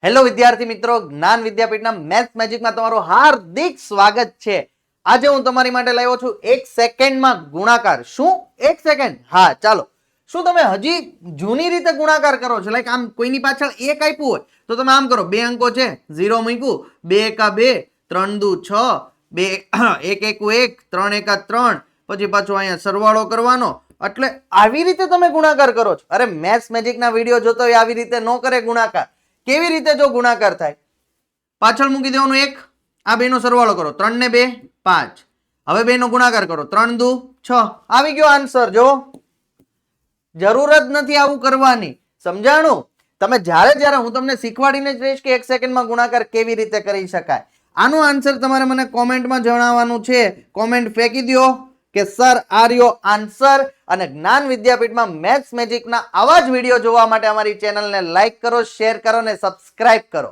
Hello વિદ્યાર્થી મિત્રો, જ્ઞાન વિદ્યાપીઠના મેથ્સ મેજિકમાં તમારું હાર્દિક સ્વાગત છે. આજે હું તમારી માટે લાવ્યો છું 1 સેકન્ડમાં ગુણાકાર. શું 1 સેકન્ડ? હા ચાલો. શું તમે હજી જૂની રીતે ગુણાકાર કરો છો? લાઈક આમ કોઈની પાછળ 1 આપ્યું હોય તો તમે આમ કરો, 2 અંકો છે, 0 મૂક્યું, 2 એકા 2, 3 દુ 6, 2 1 એકુ 1, 3 એકા 3, પછી પાછો અહીંયા સરવાળો કરવાનો. એટલે આવી રીતે તમે ગુણાકાર કરો છો? અરે મેથ્સ મેજિકના વિડીયો જોતો હોય આવી રીતે ન કરે ગુણાકાર. કેવી રીતે જો ગુણાકાર થાય? પાછળ મૂકી દેવાનું 1, આ બેનો સરવાળો કરો, 3 ને 2 5, હવે બેનો ગુણાકાર કરો, 3 દુ 6, આવી ગયો આન્સર. જો જરૂર જ નથી આવું કરવાની, સમજાણું? તમે જ્યારે હું તમને શીખવાડીને જ રહીશ કે 1 સેકન્ડમાં ગુણાકાર કેવી રીતે કરી શકાય. આનો આન્સર તમારે મને કોમેન્ટમાં જણાવવાનું છે. કોમેન્ટ ફેંકી દો કે સર આ રહ્યો આન્સર. અને જ્ઞાન વિદ્યાપીઠમાં મેથ્સ મેજિકના આવા જ વિડીયો જોવા માટે અમારી ચેનલને લાઈક કરો, શેર કરો અને સબસ્ક્રાઇબ કરો.